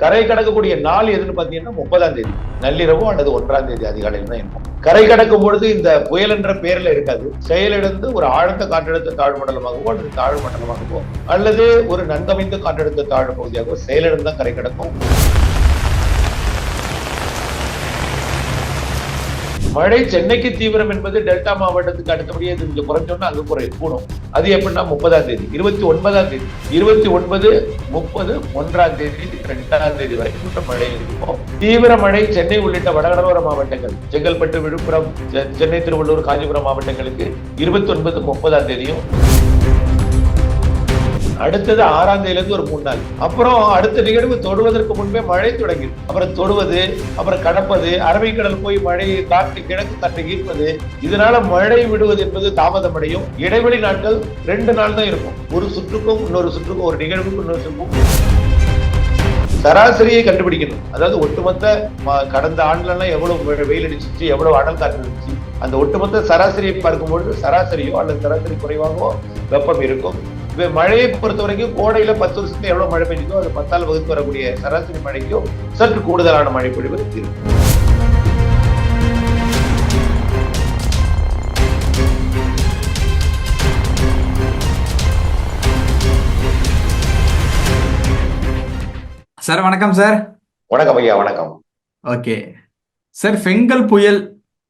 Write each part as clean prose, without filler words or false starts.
கரை கடக்கக்கூடிய நாள் எதுன்னு பாத்தீங்கன்னா 30ஆம் தேதி நள்ளிரவோ அல்லது 1ஆம் தேதி அதிகாலையில் தான் இருக்கும். கரை கடக்கும் பொழுது இந்த புயல் என்ற பெயர்ல இருக்காது. செயலிழந்து ஒரு ஆழ்ந்த காற்றழுத்த தாழ்வு மண்டலமாகவோ அல்லது தாழ்வு மண்டலமாகவோ அல்லது ஒரு நன்கமைந்த காற்றழுத்த தாழ்வு பகுதியாகவோ செயலிழந்து தான் கரை கடக்கும். மழை சென்னைக்கு தீவிரம் என்பது டெல்டா மாவட்டத்துக்கு அடுத்தபடியே இது கொஞ்சம் குறைஞ்சோன்னா அங்க கூடும். அது எப்படின்னா 30ஆம் தேதி, 29ஆம் தேதி, 29, 30, 1ஆம் தேதி, 2ஆம் தேதி வரைக்கும் மழை இருக்கும். தீவிர மழை சென்னை உள்ளிட்ட வடகடலோர மாவட்டங்கள், செங்கல்பட்டு, விழுப்புரம், சென்னை, திருவள்ளூர், காஞ்சிபுரம் மாவட்டங்களுக்கு 29, 30ஆம் தேதியும், அடுத்தது 6ஆம் தேதியிலிருந்து ஒரு 3 நாள். அப்புறம் அடுத்த நிகழ்வு தொடுவதற்கு முன்பே மழை தொடங்கிடும். அப்புறம் தொடுவது, அப்புறம் கடப்பது, அரபிக்கடல் போய் மழையை காற்று கிழக்கு காற்றை ஈர்ப்பது, இதனால மழை விடுவது என்பது தாமதம் அடையும். இடைவெளி நாட்கள் 2 நாள் தான் இருக்கும். ஒரு சுற்றுக்கும் இன்னொரு சுற்றுக்கும், ஒரு நிகழ்வுக்கும் இன்னொரு சுற்றுக்கும் சராசரியை கண்டுபிடிக்கணும். அதாவது ஒட்டுமொத்த கடந்த ஆண்டுலாம் எவ்வளவு வெயில் அடிச்சிச்சு, எவ்வளவு அனல் காற்று இருந்துச்சு, அந்த ஒட்டுமொத்த சராசரியை பார்க்கும்பொழுது சராசரியோ அல்லது சராசரி குறைவாகவோ வெப்பம் இருக்கும். மழையை பொறுத்த வரைக்கும் கோடையில 10 வருஷத்துல எவ்வளவு மழை பெய்யுதோ அது 10ஆல் வகுத்து வரக்கூடிய சராசரி மழைக்கும் சற்று கூடுதலான மழை பொழிவு இருக்கு. சார் வணக்கம் சார். வணக்கம் ஐயா. வணக்கம். ஓகே சார், பெங்கல் புயல்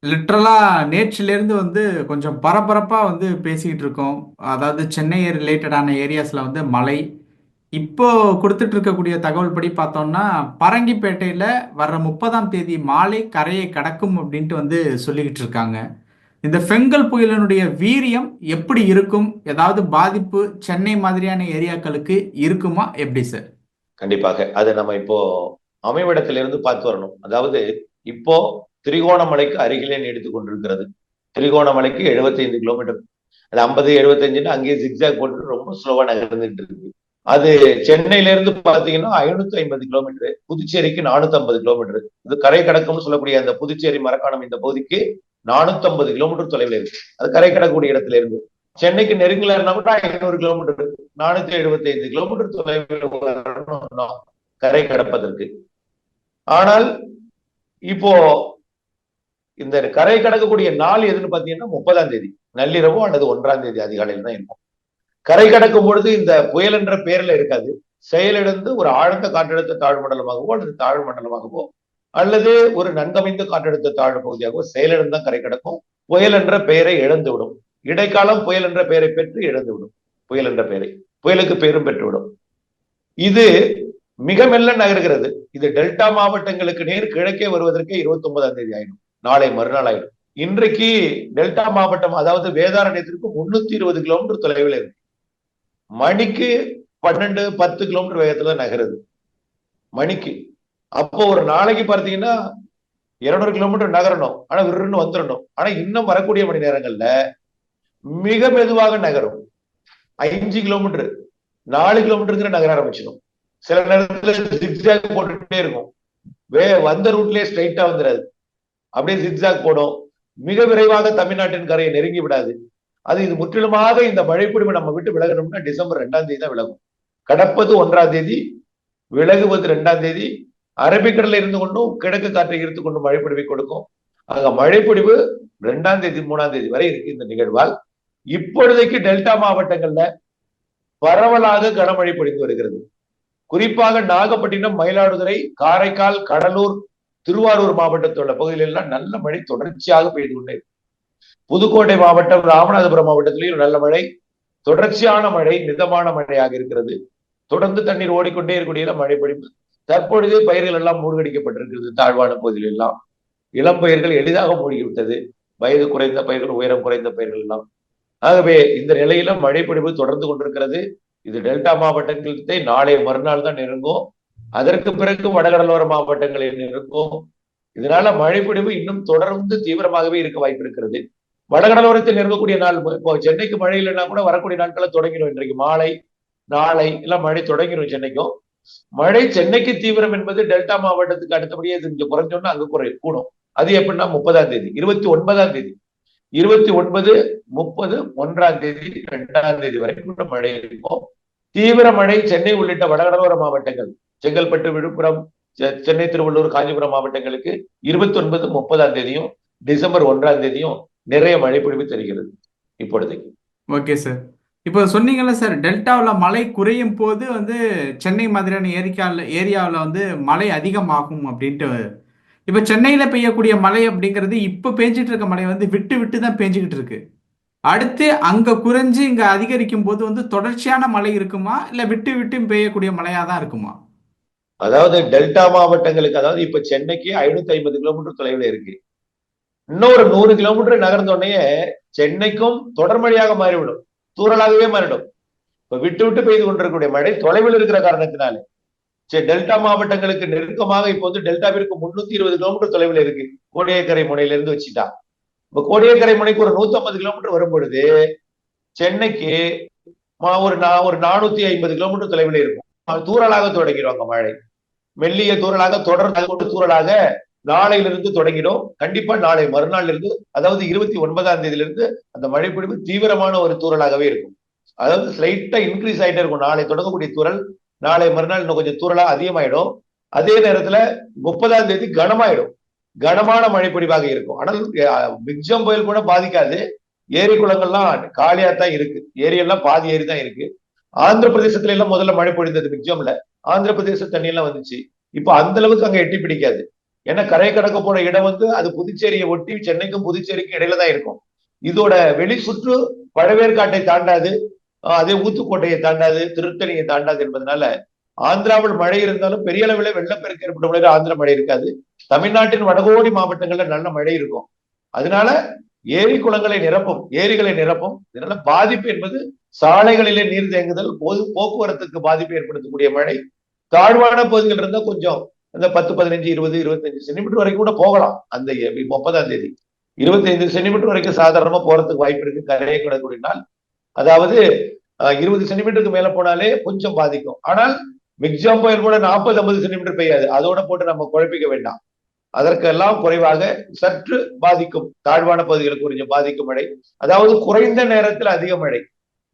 லிட்ரலா நேற்றிலிருந்து கொஞ்சம் பரபரப்பா பேசிக்கிட்டு இருக்கோம். அதாவது சென்னை ரிலேட்டடான ஏரியாஸ்ல மழை இப்போ கொடுத்துட்டு இருக்கக்கூடிய தகவல் படி பார்த்தோம்னா பரங்கிப்பேட்டையில வர்ற 30ஆம் தேதி மாலை கரையை கடக்கும் அப்படின்ட்டு சொல்லிக்கிட்டு இருக்காங்க. இந்த பெங்கல் புயலினுடைய வீரியம் எப்படி இருக்கும்? ஏதாவது பாதிப்பு சென்னை மாதிரியான ஏரியாக்களுக்கு இருக்குமா? எப்படி சார்? கண்டிப்பாக அது நம்ம இப்போ அமைவிடத்திலிருந்து பார்த்து வரணும். அதாவது இப்போ திரிகோணமலைக்கு அருகிலே நீடித்துக் கொண்டிருக்கிறது. திரிகோணமலைக்கு 75 கிலோமீட்டர், அது 50, 75 அங்கேயே ஜிக்ஜாக் போட்டு ரொம்ப ஸ்லோவா நகர்ந்துட்டு இருக்கு. அது சென்னையில இருந்து பாத்தீங்கன்னா 550 கிலோமீட்டர், புதுச்சேரிக்கு 450 கிலோமீட்டர். இது கரை கடக்கும்னு சொல்லக்கூடிய அந்த புதுச்சேரி, மரக்காணம் இந்த பகுதிக்கு 450 கிலோமீட்டர் தொலைவில் இருக்கு. அது கரை கடக்கக்கூடிய இடத்துல இருந்து சென்னைக்கு நெருங்கலன்னா கூட 500 கிலோமீட்டர், 475 கிலோமீட்டர் தொலைவில் வரணும் கரை கடப்பதற்கு. ஆனால் இப்போ இந்த கரை கடக்கக்கூடிய நாள் எதுன்னு பாத்தீங்கன்னா 30ஆம் தேதி நள்ளிரவோ அல்லது 1ஆம் தேதி அதிகாலையில் தான் இருக்கும். கரை கடக்கும் பொழுது இந்த புயல் என்ற பெயர்ல இருக்காது. செயலிழந்து ஒரு ஆழ்ந்த காற்றழுத்த தாழ்வு மண்டலமாகவோ அல்லது தாழ்வு மண்டலமாகவோ அல்லது ஒரு நன்கமைந்த காற்றழுத்த தாழ்வு பகுதியாகவோ செயலிழந்து தான் கரை கடக்கும். புயல் என்ற பெயரை இழந்து விடும். இடைக்காலம் புயல் என்ற பெயரை பெற்று இழந்து விடும். புயல் என்ற பெயரை, புயலுக்கு பெயரும் பெற்றுவிடும். இது மிக மெல்ல நகர்கிறது. இது டெல்டா மாவட்டங்களுக்கு நேர் கிழக்கே வருவதற்கு 29ஆம் தேதி ஆயிடும். நாளை மறுநாள் ஆயிடும். இன்றைக்கு டெல்டா மாவட்டம், அதாவது வேதாரண்யத்திற்கு 320 கிலோமீட்டர் தொலைவில் இருக்கு. மணிக்கு 12, 10 கிலோமீட்டர் வேகத்துல நகருது மணிக்கு. அப்போ ஒரு நாளைக்கு பார்த்தீங்கன்னா 200 கிலோமீட்டர் நகரணும், ஆனா விருன்னு வந்துடணும். ஆனா இன்னும் வரக்கூடிய மணி நேரங்கள்ல மிக மெதுவாக நகரும். 5 கிலோமீட்டர், 4 கிலோமீட்டருக்கு நகர ஆரம்பிச்சிடும். சில நேரத்துல ஜிக்ஜாக் போட்டுட்டே இருக்கும். வந்த ரூட்லயே ஸ்ட்ரைட்டா வந்துடாது, அப்படியே ஜிக்ஜாக் போடும். மிக விரைவாக தமிழ்நாட்டின் கரையை நெருங்கி விடாது. இது முற்றிலுமாக இந்த மழைப்பொழிவு நம்ம விட்டு விலகணும்னா டிசம்பர் 2ஆம் தேதி தான் விலகும். கடப்பது 1ஆம் தேதி, விலகுவது 2ஆம் தேதி. அரபிக்கடல இருந்து கொண்டும் கிழக்கு காற்றை ஈர்த்து கொண்டு மழைப்பொழிவை கொடுக்கும். ஆக மழைப்பொழிவு 2ஆம் தேதி, 3ஆம் தேதி வரை இருக்கு இந்த நிகழ்வால். இப்பொழுதைக்கு டெல்டா மாவட்டங்கள்ல பரவலாக கனமழை பொழிந்து வருகிறது. குறிப்பாக நாகப்பட்டினம், மயிலாடுதுறை, காரைக்கால், கடலூர், திருவாரூர் மாவட்டத்தில் உள்ள பகுதிகளில் எல்லாம் நல்ல மழை தொடர்ச்சியாக பெய்து கொண்டே. புதுக்கோட்டை மாவட்டம், ராமநாதபுரம் மாவட்டத்திலேயும் நல்ல மழை, தொடர்ச்சியான மழை, மிதமான மழையாக இருக்கிறது. தொடர்ந்து தண்ணீர் ஓடிக்கொண்டே இருக்கக்கூடிய மழை பொழிவு. தற்பொழுது பயிர்கள் எல்லாம் மூழ்கடிக்கப்பட்டிருக்கிறது. தாழ்வான பகுதியில் எல்லாம் இளம் பயிர்கள் எளிதாக மூழ்கிவிட்டது. வயது குறைந்த பயிர்கள், உயரம் குறைந்த பயிர்கள் எல்லாம். ஆகவே இந்த நிலையில மழை பொழிவு தொடர்ந்து கொண்டிருக்கிறது. இது டெல்டா மாவட்டங்களை நாளை மறுநாள் தான் நெருங்கும். அதற்கு பிறகு வடகடலோர மாவட்டங்களில் நெருங்கும். இதனால மழைப்பொழிவு இன்னும் தொடர்ந்து தீவிரமாகவே இருக்க வாய்ப்பு இருக்கிறது. வடகடலோரத்தில் நெருங்கக்கூடிய நாள், இப்போ சென்னைக்கு மழை இல்லைன்னா கூட வரக்கூடிய நாட்களை தொடங்கிடும். இன்றைக்கு மாலை, நாளை எல்லாம் மழை தொடங்கிடும் சென்னைக்கும். மழை சென்னைக்கு தீவிரம் என்பது டெல்டா மாவட்டத்துக்கு அடுத்தபடியே இது கொஞ்சம் குறைஞ்சோன்னா அங்க கூடும். அது எப்படின்னா 30ஆம் தேதி, 29ஆம் தேதி, 29, 30, 1ஆம் தேதி, 2ஆம் தேதி வரைக்கும் மழை இருக்கும். தீவிர மழை சென்னை உள்ளிட்ட வடகடலோர மாவட்டங்கள், செங்கல்பட்டு, விழுப்புரம், சென்னை, திருவள்ளூர், காஞ்சிபுரம் மாவட்டங்களுக்கு 29, 30ஆம் தேதியும் டிசம்பர் 1ஆம் தேதியும் நிறைய மழைப்பொழிவு தெரிகிறது இப்பொழுதைக்கு. Okay sir. இப்போ சொன்னீங்கல்ல சார், டெல்டாவில் மழை குறையும் போது வந்து சென்னை மாதிரியான ஏரியாவில் வந்து மழை அதிகமாகும் அப்படின்ட்டு. இப்போ சென்னையில் பெய்யக்கூடிய மழை அப்படிங்கிறது இப்போ பேஞ்சிட்டு இருக்க மழை வந்து விட்டு விட்டு தான் பேஞ்சிக்கிட்டு இருக்கு. அடுத்து அங்க குறைஞ்சு இங்க அதிகரிக்கும் போது வந்து தொடர்ச்சியான மழை இருக்குமா, இல்ல விட்டு விட்டு பெய்யக்கூடிய மழையா தான் இருக்குமா? அதாவது டெல்டா மாவட்டங்களுக்கு, அதாவது இப்ப சென்னைக்கு 550 கிலோமீட்டர் தொலைவில் இருக்கு. இன்னொரு 100 கிலோமீட்டர் நகர்ந்த உடனே சென்னைக்கும் தொடர்மழையாக மாறிவிடும், தூறலாகவே மாறிடும். இப்ப விட்டு விட்டு பெய்து கொண்டிருக்கக்கூடிய மழை தொலைவில் இருக்கிற காரணத்தினாலே டெல்டா மாவட்டங்களுக்கு நெருக்கமாக இப்போ வந்து டெல்டாவிற்கு 320 கிலோமீட்டர் தொலைவில் இருக்கு, கோடியக்கரை முனையில இருந்து வச்சுட்டா. இப்ப கோடியக்கரை முனைக்கு ஒரு 150 கிலோமீட்டர் வரும் பொழுது சென்னைக்கு ஒரு 450 கிலோமீட்டர் தொலைவில் இருக்கும். தூறலாக தொடங்கிடுவாங்க மழை, மெல்லிய தூறலாக தொடர்ந்து தூறலாக நாளையிலிருந்து தொடங்கிடும். கண்டிப்பா நாளை மறுநாள் இருந்து, அதாவது 29ஆம் தேதியிலிருந்து அந்த மழைப்பொழிவு தீவிரமான ஒரு தூறலாகவே இருக்கும். அதாவது ஸ்லைட்டா இன்க்ரீஸ் ஆயிட்டே இருக்கும். நாளை தொடங்கக்கூடிய தூறல் நாளை மறுநாள் இன்னும் கொஞ்சம் தூறலா அதிகமாயிடும். அதே நேரத்துல 30ஆம் தேதி கனமாயிடும், கனமான மழைப்பொழிவாக இருக்கும். ஆனால் மிக்ஜம் புயல் கூட பாதிக்காது. ஏரி குளங்கள்லாம் காலியா தான் இருக்கு, ஏரியெல்லாம் பாதி ஏரி தான் இருக்கு. ஆந்திர பிரதேசத்துல எல்லாம் முதல்ல மழை பொழிந்தது மிக்ஜம்ல, ஆந்திர பிரதேச தண்ணி எல்லாம் வந்துச்சு. இப்ப அந்த அளவுக்கு அங்க எட்டி பிடிக்காது. ஏன்னா கரை கடக்க போன இடம் வந்து அது புதுச்சேரியை ஒட்டி சென்னைக்கும் புதுச்சேரிக்கும் இடையில தான் இருக்கும். இதோட வெளி சுற்று பழவேற்காட்டை தாண்டாது, அதே ஊத்துக்கோட்டையை தாண்டாது, திருத்தணியை தாண்டாது என்பதனால ஆந்திராவில் மழை இருந்தாலும் பெரிய அளவில் வெள்ளப்பெருக்கு ஏற்பட்ட ஆந்திர மழை இருக்காது. தமிழ்நாட்டின் வடகோடி மாவட்டங்கள்ல நல்ல மழை இருக்கும். அதனால ஏரி குளங்களை நிரப்பும், ஏரிகளை நிரப்பும். இதனால பாதிப்பு என்பது சாலைகளிலே நீர் தேங்குதல், போக்குவரத்துக்கு பாதிப்பு ஏற்படுத்தக்கூடிய மழை. தாழ்வான பகுதிகள் இருந்தா கொஞ்சம் அந்த 10, 15, 20, 25 சென்டிமீட்டர் வரைக்கும் கூட போகலாம். அந்த 30ஆம் தேதி 25 சென்டிமீட்டர் வரைக்கும் சாதாரணமா போறதுக்கு வாய்ப்பு இருக்கு கரையை கடக்கூடிய நாள். அதாவது 20 சென்டிமீட்டருக்கு மேல போனாலே கொஞ்சம் பாதிக்கும். ஆனால் மிக்ஜாம் புயல் கூட 40, 50 சென்டிமீட்டர் பெய்யாது. அதோட போட்டு நம்ம குழப்பிக்க வேண்டாம். அதற்கெல்லாம் குறைவாக சற்று பாதிக்கும், தாழ்வான பகுதிகளுக்கு கொஞ்சம் பாதிக்கும் மழை. அதாவது குறைந்த நேரத்தில் அதிக மழை,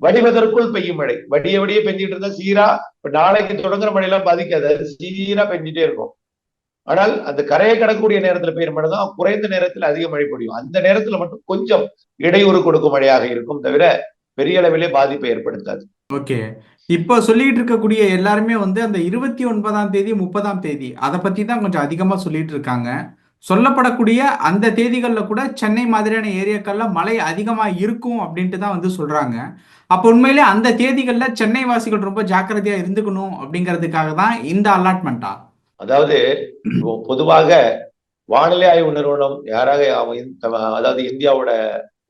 வடிவதற்குள் பெய்யும் மழை. வடிய வடிய பெஞ்சிட்டு இருந்தா சீரா, இப்ப நாளைக்கு தொடங்குற மழையெல்லாம் பாதிக்காது, அது சீரா பெஞ்சிட்டே இருக்கும். ஆனால் அந்த கரையை கடக்கக்கூடிய நேரத்துல பெய்யுற மழை தான் குறைந்த நேரத்தில் அதிக மழை பொழியும். அந்த நேரத்துல மட்டும் கொஞ்சம் இடையூறு கொடுக்கும் மழையாக இருக்கும், தவிர பெரிய அளவிலே பாதிப்பை ஏற்படுத்தாது. ஓகே. இப்போ சொல்லிட்டு இருக்கக்கூடிய எல்லாருமே வந்து அந்த 29ஆம் தேதி 30ஆம் தேதி அதை பத்தி தான் கொஞ்சம் அதிகமா சொல்லிட்டு இருக்காங்க. சொல்லப்படக்கூடிய அந்த தேதிகளில் கூட சென்னை மாதிரியான ஏரியாக்கள்ல மழை அதிகமா இருக்கும் அப்படின்ட்டு தான் வந்து சொல்றாங்க. அப்போ உண்மையிலே அந்த தேதிகளில் சென்னை வாசிகள் ரொம்ப ஜாக்கிரதையா இருந்துக்கணும் அப்படிங்கிறதுக்காக தான் இந்த அலாட்மெண்டா? அதாவது பொதுவாக வானிலை ஆய்வு நிறுவனம் யாராக, அதாவது இந்தியாவோட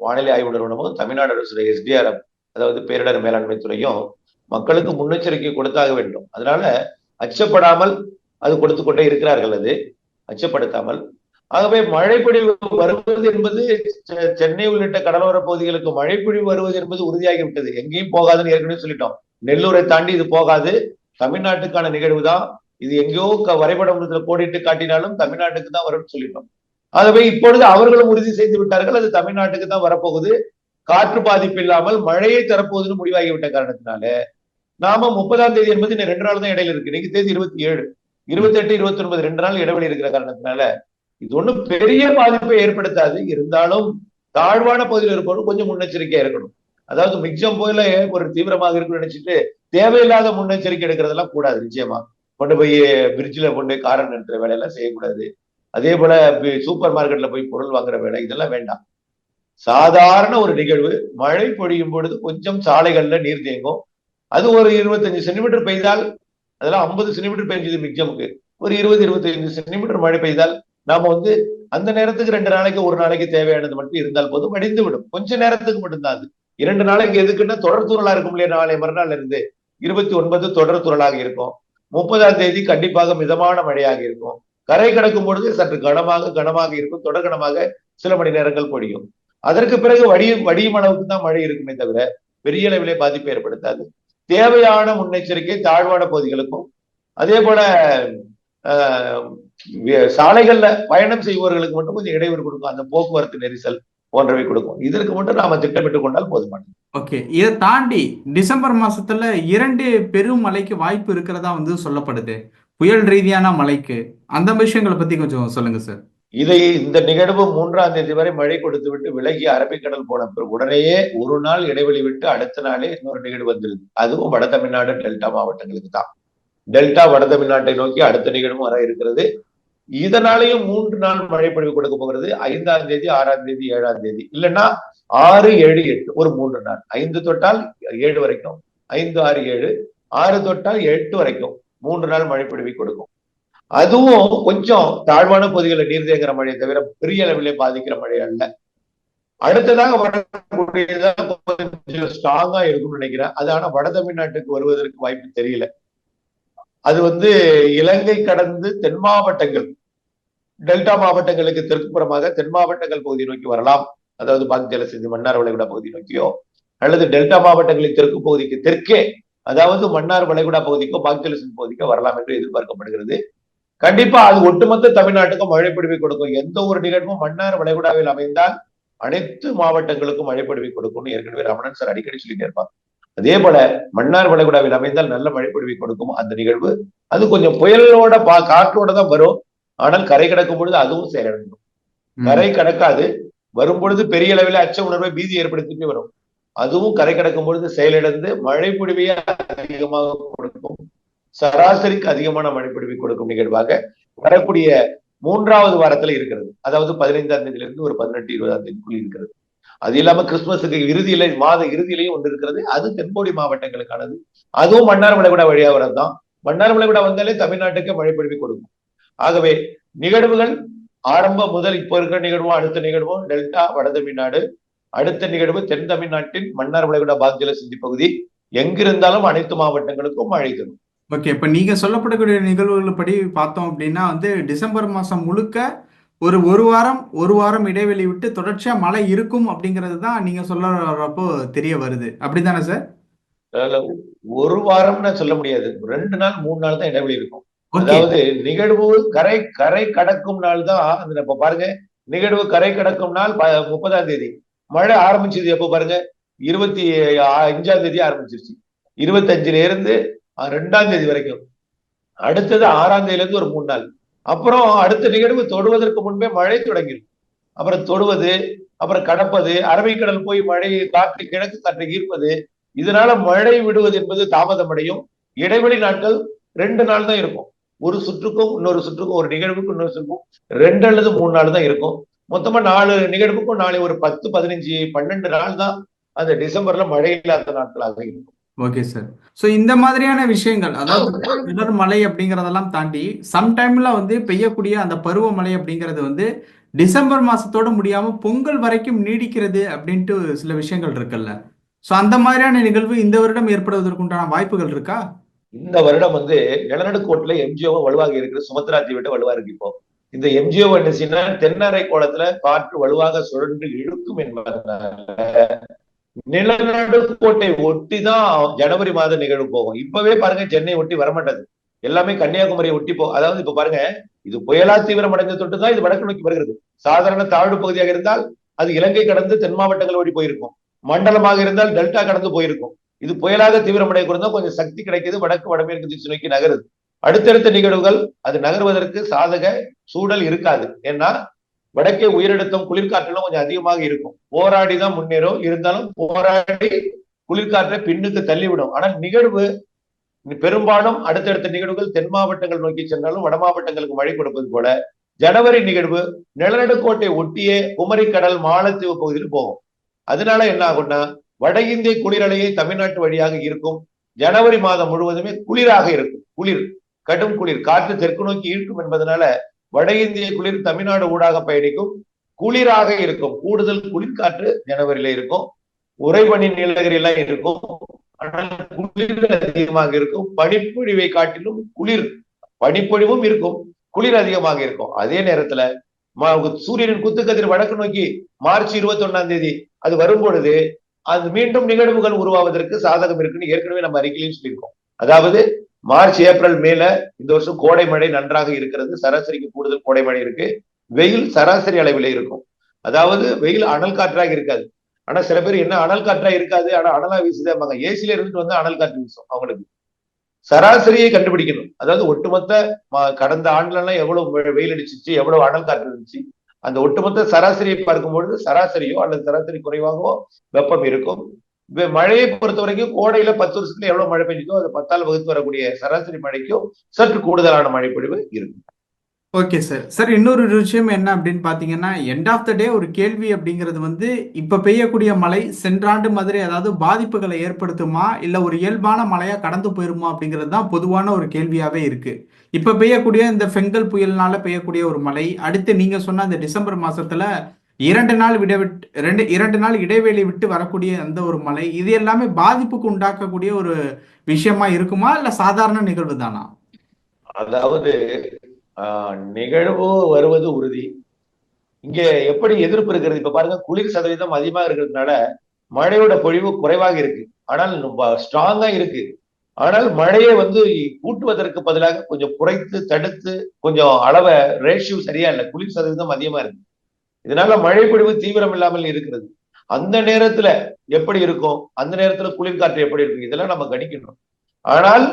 வானிலை ஆய்வு நிறுவனமும் தமிழ்நாடு அரசு SDRF, அதாவது பேரிடர் மேலாண்மை துறையும் மக்களுக்கு முன்னெச்சரிக்கை கொடுத்தாக வேண்டும். அதனால அச்சப்படாமல் அது கொடுத்து கொண்டே இருக்கிறார்கள், அது அச்சப்படுத்தாமல். ஆகவே மழைப்பொழிவு வருவது என்பது சென்னை உள்ளிட்ட கடலோர பகுதிகளுக்கு மழைப்பொழிவு வருவது என்பது உறுதியாகிவிட்டது. எங்கேயும் போகாதுன்னு ஏற்கனவே சொல்லிட்டோம். நெல்லூரை தாண்டி இது போகாது, தமிழ்நாட்டுக்கான நிகழ்வு தான் இது. எங்கேயோ வரைபடத்துல கோடிட்டு காட்டினாலும் தமிழ்நாட்டுக்கு தான் வரும்னு சொல்லிட்டோம். ஆகவே இப்பொழுது அவர்களும் உறுதி செய்து விட்டார்கள், அது தமிழ்நாட்டுக்கு தான் வரப்போகுது, காற்று பாதிப்பு இல்லாமல் மழையை தரப்போகுதுன்னு முடிவாகிவிட்ட காரணத்தினால நாம 30ஆம் தேதி என்பது இன்னும் 2 நாள் தான் இடையில இருக்கு. இன்னைக்கு தேதி 27, 28, 29 2 நாள் இடைவெளி இருக்கிற காரணத்தினால இது ஒண்ணும் பெரிய பாதிப்பை ஏற்படுத்தாது. இருந்தாலும் தாழ்வான பகுதியில் இருப்பவர்கள் கொஞ்சம் முன்னெச்சரிக்கையா இருக்கணும். அதாவது மிக்ஜம் போல ஒரு தீவிரமாக இருக்குன்னு நினைச்சிட்டு தேவையில்லாத முன்னெச்சரிக்கை எடுக்கிறதெல்லாம் கூடாது. நிச்சயமா கொண்டு போய் பிரிட்ஜில் கொண்டு காரன் நிறுத்துற வேலையெல்லாம் செய்யக்கூடாது. அதே போல சூப்பர் மார்க்கெட்ல போய் பொருள் வாங்குற வேலை இதெல்லாம் வேண்டாம். சாதாரண ஒரு நிகழ்வு, மழை பொழியும் பொழுது கொஞ்சம் சாலைகள்ல நீர் தேங்கும். அது ஒரு 25 சென்டிமீட்டர் பெய்தால், அதெல்லாம் 50 சென்டிமீட்டர் பெய்ஞ்சது மிக்ஜமுக்கு, ஒரு 20, 25 சென்டிமீட்டர் மழை பெய்தால் நாம வந்து அந்த நேரத்துக்கு 2 நாளைக்கு 1 நாளைக்கு தேவையானது மட்டும் இருந்தால் போதும், வடிந்து விடும். கொஞ்ச நேரத்துக்கு மட்டும்தான் அது. 2 நாளைக்கு எதுக்குன்னா தொடர் தூறலா இருக்கும் இல்லையா, நாளை மறுநாள் இருந்து 29 தொடர் தூறலாக இருக்கும். 30ஆம் தேதி கண்டிப்பாக மிதமான மழையாக இருக்கும். கரை கடக்கும் பொழுது சற்று கனமாக இருக்கும், தொடர் கனமாக சில மணி நேரங்கள் பொழியும். அதற்கு பிறகு வடியும் அளவுக்கு தான் மழை இருக்குமே தவிர பெரிய அளவிலே பாதிப்பை ஏற்படுத்தாது. தேவையான முன்னெச்சரிக்கை தாழ்வான பகுதிகளுக்கும், அதே போல சாலைகள்ல பயணம் செய்பவர்களுக்கு மட்டும் கொஞ்சம் இடைவெளி கொடுக்கும், அந்த போக்குவரத்து நெரிசல் போன்றவை கொடுக்கும். இதற்கு மட்டும் நாம திட்டமிட்டுக் கொண்டால் போதுமானது. ஓகே. இதை தாண்டி டிசம்பர் மாசத்துல 2 பெரும் மழைக்கு வாய்ப்பு இருக்கிறதா வந்து சொல்லப்படுது. புயல் ரீதியான மழைக்கு அந்த விஷயங்களை பத்தி கொஞ்சம் சொல்லுங்க சார். இந்த நிகழ்வு 3ஆம் தேதி வரை மழை கொடுத்து விட்டு விலகி அரபிக்கடல் போன பிறகு உடனேயே ஒரு நாள் இடைவெளி விட்டு அடுத்த நாளே இன்னொரு நிகழ்வு வந்துருது. அதுவும் வட தமிழ்நாடு டெல்டா மாவட்டங்களுக்கு தான். டெல்டா வட தமிழ்நாட்டை நோக்கி அடுத்த நிகழ்வும் வர இருக்கிறது. இதனாலேயும் 3 நாள் மழை பொழிவு கொடுக்க போகிறது. 5ஆம் தேதி, 6ஆம் தேதி, 7ஆம் தேதி, இல்லைன்னா 6, 7, 8 ஒரு 3 நாள். 5 தொட்டால் 7 வரைக்கும், 5, 6, 7, 6 தொட்டால் 8 வரைக்கும் 3 நாள் மழை பொழிவை கொடுக்கும். அதுவும் கொஞ்சம் தாழ்வான பகுதிகளில் நீர் தேங்குற மழையை தவிர பெரிய அளவிலே பாதிக்கிற மழை அல்ல. அடுத்ததாக வரக்கூடியதான் கொஞ்சம் ஸ்ட்ராங்கா இருக்கும்னு நினைக்கிறேன். அது ஆனா வட தமிழ்நாட்டுக்கு வருவதற்கு வாய்ப்பு தெரியல. அது இலங்கை கடந்து தென் மாவட்டங்கள், டெல்டா மாவட்டங்களுக்கு தெற்கு புறமாக தென் மாவட்டங்கள் பகுதி நோக்கி வரலாம். அதாவது பாக் ஜலசந்தி மன்னார் வளைகுடா பகுதி நோக்கியோ, அல்லது டெல்டா மாவட்டங்களின் தெற்கு பகுதிக்கு தெற்கே, அதாவது மன்னார் வளைகுடா பகுதிக்கோ பாக் ஜலசந்தி பகுதிக்கோ வரலாம் என்று எதிர்பார்க்கப்படுகிறது. கண்டிப்பா அது ஒட்டுமொத்த தமிழ்நாட்டுக்கும் மழை பொழிவை கொடுக்கும். எந்த ஒரு நிகழ்வும் மன்னார் வளைகுடாவில் அமைந்தால் அனைத்து மாவட்டங்களுக்கும் மழை பொழிவை கொடுக்கும்னு ஏற்கனவே ரமணன் சார் அடிக்கடி சொல்லிட்டே இருப்பாங்க. அதே போல மன்னார் வளைகுடாவில் அமைந்தால் நல்ல மழை பொழிவை கொடுக்கும் அந்த நிகழ்வு. அது கொஞ்சம் புயலோட காற்றோட தான் வரும். ஆனால் கரை கடக்கும் பொழுது அதுவும் செயலிழந்துடும். கரை கடக்காது, வரும் பொழுது பெரிய அளவில் அச்ச உணர்வை பீதி ஏற்படுத்திட்டு வரும். அதுவும் கரை கடக்கும் பொழுது செயலிழந்து மழை பொழிவையே அதிகமாக கொடுக்கும். சராசரிக்கு அதிகமான மழை பொழிவை கொடுக்கும் நிகழ்வாக வரக்கூடிய 3வது வாரத்துல இருக்கிறது. அதாவது 15ஆம் தேதியிலிருந்து ஒரு 18, 20ஆம் தேதிக்குள் இருக்கிறது. அது இல்லாம கிறிஸ்துமஸுக்கு இறுதியில, மாத இறுதியிலையும் ஒன்று இருக்கிறது. அது தென்கோடி மாவட்டங்களுக்கானது. அதுவும் மன்னார் வளைகுடா வழியா வரதுதான். மன்னார் வளைகுடா வந்தாலே தமிழ்நாட்டுக்கு மழை பொழிவை கொடுக்கும். ஆகவே நிகழ்வுகள் ஆரம்பம் முதல் இப்போ இருக்கிற நிகழ்வும் அடுத்த நிகழ்வும் டெல்டா வட தமிழ்நாடு, அடுத்த நிகழ்வு தென் தமிழ்நாட்டின் மன்னார் வளைகுடா பாக் ஜலசந்தி பகுதி, எங்கிருந்தாலும் அனைத்து மாவட்டங்களுக்கும் மழை தரும். ஓகே, இப்ப நீங்க சொல்லப்படக்கூடிய நிகழ்வுகள் படி பார்த்தோம் அப்படின்னா டிசம்பர் மாசம் முழுக்க ஒரு வாரம் இடைவெளி விட்டு தொடர்ச்சியா மழை இருக்கும் அப்படிங்கிறது தான் நீங்க சொல்றப்போ தெரிய வருது. அப்படித்தானே சார்? ஒரு வாரம்னு சொல்ல முடியாது. 2 நாள் 3 நாள் தான் இடைவெளி இருக்கும். அதாவது நிகழ்வு கரை கடக்கும் நாள் தான். இப்ப பாருங்க, நிகழ்வு கரை கடக்கும் நாள் 30ஆம் தேதி. மழை ஆரம்பிச்சது எப்ப பாருங்க, 25ஆம் தேதி ஆரம்பிச்சிருச்சு. 25ல இருந்து 2ஆம் தேதி வரைக்கும். அடுத்தது 6ஆம் தேதியில இருந்து ஒரு 3 நாள். அப்புறம் அடுத்த நிகழ்வு தொடுவதற்கு முன்பே மழை தொடங்கிடும். அப்புறம் தொடுவது, அப்புறம் கடப்பது, அரபிக்கடல் போய் மழை காற்று கிழக்கு காற்றை ஈர்ப்பது, இதனால மழை விடுவது என்பது தாமதமடையும். இடைவெளி நாட்கள் 2 நாள் தான் இருக்கும். ஒரு சுற்றுக்கும் இன்னொரு சுற்றுக்கும், ஒரு நிகழ்வுக்கும் இன்னொரு சுற்றுக்கும் 2 அல்லது 3 நாள் தான் இருக்கும். மொத்தமா 4 நிகழ்வுக்கும் நாளை ஒரு 10, 15, 12 நாள் தான் அந்த டிசம்பர்ல மழை இல்லாத நாட்களாக இருக்கும். Okay sir. ஸோ இந்த மாதிரியான விஷயங்கள், அதாவது தொடர் மழை அப்படிங்கிறதெல்லாம் தாண்டி சம்டைம்ல பெய்யக்கூடிய அந்த பருவமழை அப்படிங்கிறது டிசம்பர் மாசத்தோட முடியாம பொங்கல் வரைக்கும் நீடிக்கிறது அப்படின்ட்டு சில விஷயங்கள் இருக்குல்ல. ஸோ அந்த மாதிரியான நிகழ்வு இந்த வருடம் ஏற்படுவதற்குண்டான வாய்ப்புகள் இருக்கா? இந்த வருடம் நிலநடுக்கோட்டுல எம்ஜிஓ வலுவாக இருக்கு. சுமத்ரா தீவிட்ட வலுவா இருக்கு. இப்போ இந்த எம்ஜிஓ என்ன, தென்னரை கோலத்துல காற்று வலுவாக சுழன்று இழுக்கும் என்பதனால நிலநடுக்கோட்டை ஒட்டி தான் ஜனவரி மாத நிகழ்வு போகும். இப்பவே பாருங்க, சென்னை ஒட்டி வரமாட்டது, எல்லாமே கன்னியாகுமரியை ஒட்டி போகும். அதாவது இப்ப பாருங்க, இது புயலா தீவிரம் அடைந்த தொட்டு தான் இது வடக்கு நோக்கி வருகிறது. சாதாரண தாழ்வு பகுதியாக இருந்தால் அது இலங்கை கடந்து தென் மாவட்டங்கள் ஓடி போயிருக்கும். மண்டலமாக இருந்தால் டெல்டா கடந்து போயிருக்கும். இது புயலாக தீவிரமடைய குறிந்தா கொஞ்சம் சக்தி கிடைக்குது, வடக்கு வடமேற்கு திசை நோக்கி நகருது. அடுத்தடுத்த நிகழ்வுகள் அது நகர்வதற்கு சாதக சூழல் இருக்காது. ஏன்னா வடக்கே உயரழுத்தம் குளிர்காற்றெல்லாம் கொஞ்சம் அதிகமாக இருக்கும். போராடிதான் முன்னேறும். இருந்தாலும் போராடி குளிர்காற்றை பின்னுக்கு தள்ளிவிடும். ஆனால் நிகழ்வு பெரும்பாலும் அடுத்தடுத்த நிகழ்வுகள் தென் மாவட்டங்கள் நோக்கி சென்றாலும் வட மாவட்டங்களுக்கு மழை கொடுப்பது போல ஜனவரி நிகழ்வு நிலநடுக்கோட்டை ஒட்டியே குமரிக்கடல், மாலத்தீவு பகுதியில் போகும். அதனால என்ன ஆகும்னா, வட இந்திய குளிரலையை தமிழ்நாட்டு வழியாக இருக்கும். ஜனவரி மாதம் முழுவதுமே குளிராக இருக்கும். குளிர், கடும் குளிர், காற்று தெற்கு நோக்கி ஈர்க்கும் என்பதனால வட இந்திய குளிர் தமிழ்நாடு ஊடாக பயணிக்கும். குளிராக இருக்கும். கூடுதல் குளிர்காற்று ஜனவரியில இருக்கும். உறைபனி நீலகிரி எல்லாம் இருக்கும். ஆனால் குளிர் அதிகமாக இருக்கும். பனிப்பொழிவை காட்டிலும் பனிப்பொழிவும் இருக்கும், குளிர் அதிகமாக இருக்கும். அதே நேரத்துல சூரியனின் குத்துக்கதிர் வடக்கு நோக்கி மார்ச் 21ஆம் தேதி அது வரும்பொழுது அது மீண்டும் நிகழ்வுகள் உருவாவதற்கு சாதகம் இருக்குன்னு ஏற்கனவே நம்ம அறிக்கையிலையும் சொல்லியிருக்கோம். அதாவது மார்ச், ஏப்ரல், மேல இந்த வருஷம் கோடை மழை நன்றாக இருக்கிறது. சராசரிக்கு கூடுதல் கோடை மழை இருக்கு. வெயில் சராசரி அளவில் இருக்கும். அதாவது வெயில் அனல் காற்றாக இருக்காது. ஆனா சில பேர் என்ன அனல் காற்றா இருக்காது, ஆனா அனலா வீசுதேம்பாங்க. ஏசில இருந்துட்டு அனல் காற்று வீசும் அவங்களுக்கு. சராசரியை கண்டுபிடிக்கணும். அதாவது ஒட்டுமொத்த கடந்த ஆண்டுல எல்லாம் எவ்வளவு வெயில் அடிச்சிச்சு, எவ்வளவு அனல் காற்று இருந்துச்சு, அந்த ஒட்டுமொத்த சராசரியை பார்க்கும்பொழுது சராசரியோ அல்லது சராசரி குறைவாகவோ வெப்பம் இருக்கும். மழையை பொறுத்த வரைக்கும் கோடையில 10 வருஷத்துல எவ்வளவு மழை பெஞ்சதோ அது 10ஆல் வகுத்து வரக்கூடிய சராசரி மழைக்கும் சற்று கூடுதலான மழைப்பொழிவு இருக்கும். Okay sir. சார் இன்னொரு விஷயம் என்ன அப்படின்னு பார்த்தீங்கன்னா, எண்ட் ஆஃப் த டே ஒரு கேள்வி அப்படிங்கிறது வந்து, இப்ப பெய்யக்கூடிய மழை சென்ற ஆண்டு மாதிரி ஏதாவது பாதிப்புகளை ஏற்படுத்துமா? இல்ல ஒரு இயல்பான மழையா கடந்து போயிருமா? அப்படிங்கிறது தான் பொதுவான ஒரு கேள்வியாவே இருக்கு. இப்ப பெய்யக்கூடிய இந்த ஃபெங்கல் புயல்னால பெய்யக்கூடிய ஒரு மழை, அடுத்து நீங்க சொன்ன அந்த டிசம்பர் மாசத்துல 2 நாள் விடவிட்டு 2 நாள் இடைவெளி விட்டு வரக்கூடிய அந்த ஒரு மழை, இது எல்லாமே பாதிப்புக்கு உண்டாக்கக்கூடிய ஒரு விஷயமா இருக்குமா? இல்ல சாதாரண நிகழ்வு தானா? அதாவது நிகழ்வு வருவது உறுதி. இங்க எப்படி எதிர்ப்பு இருக்கிறது? இப்ப பாருங்க, குளிர் சதவீதம் அதிகமா இருக்கிறதுனால மழையோட பொழிவு குறைவாக இருக்கு. ஆனால் ஸ்ட்ராங்கா இருக்கு. ஆனால் மழையை வந்து கூட்டுவதற்கு பதிலாக கொஞ்சம் குறைத்து தடுத்து கொஞ்சம் அளவை ரேஷியோ சரியா இல்லை. குளிர் சதவீதம் அதிகமா இருக்கு. இதனால மழை பொழிவு தீவிரம் இல்லாமல் இருக்கிறது. அந்த நேரத்துல எப்படி இருக்கும், அந்த நேரத்துல குளிர் காற்று எப்படி இருக்கும், இதெல்லாம் நம்ம கணிக்கணும். ஆனால்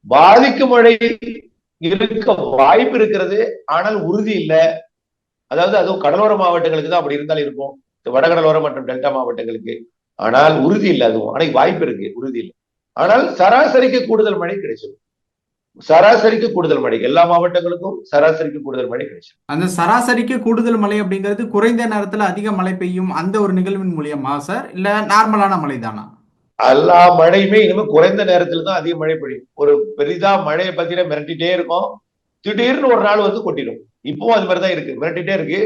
பாதிக்கும் மழை இருக்க வாய்ப்பு இருக்கிறது, ஆனால் உறுதி இல்லை. அதாவது அதுவும் கடலோர மாவட்டங்களுக்கு தான் அப்படி இருந்தாலும் இருக்கும், வடகடலோரம் மற்றும் டெல்டா மாவட்டங்களுக்கு. ஆனால் உறுதி இல்லை அதுவும். ஆனா வாய்ப்பு இருக்கு, உறுதி இல்லை. ஆனால் சராசரிக்கு கூடுதல் மழை கிடைச்சிடும். சராசரிக்கு கூடுதல் மழை எல்லா மாவட்டங்களுக்கும் சராசரிக்கு கூடுதல் மழை கிடைச்சிடும். அந்த சராசரிக்கு கூடுதல் மழை அப்படிங்கிறது குறைந்த நேரத்துல அதிக மழை பெய்யும் அந்த ஒரு நிகழ்வின் மூலியமா சார், இல்ல நார்மலான மழை தானா? எல்லா மழையுமே இனிமே குறைந்த நேரத்துல தான் அதிக மழை பெய்யும். ஒரு பெரிதா மழையை பத்தின மிரட்டிட்டே இருக்கும், திடீர்னு ஒரு நாள் வந்து கொட்டிடும். இப்பவும் அது மாதிரிதான் இருக்கு, மிரட்டிட்டே இருக்கு.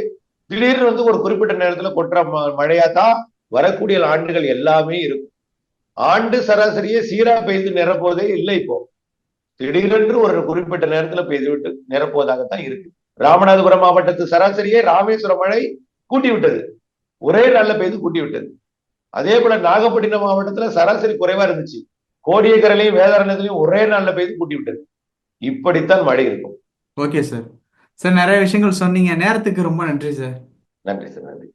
திடீர்னு வந்து ஒரு குறிப்பிட்ட நேரத்துல கொட்டுற மழையா தான் வரக்கூடிய ஆண்டுகள் எல்லாமே இருக்கும். ஆண்டு சராசரியே சீரா பெய்து நிரப்போதே இல்லை. இப்போ திடீரென்று ஒரு குறிப்பிட்ட நேரத்துல பெய்துவிட்டு நிரப்புவதாகத்தான் இருக்கு. ராமநாதபுரம் மாவட்டத்து சராசரியே ராமேஸ்வரம் மழை கூட்டி விட்டது, ஒரே நாள்ல பெய்து கூட்டி விட்டது. அதே போல நாகப்பட்டினம் மாவட்டத்துல சராசரி குறைவா இருந்துச்சு, கோடியக்கரையிலையும் வேதாரண்யத்திலையும் ஒரே நாள்ல பெய்து கூட்டி விட்டது. இப்படித்தான் மழை இருக்கும். Okay sir. சார் நிறைய விஷயங்கள் சொன்னீங்க. நேரத்துக்கு ரொம்ப நன்றி சார். நன்றி சார், நன்றி.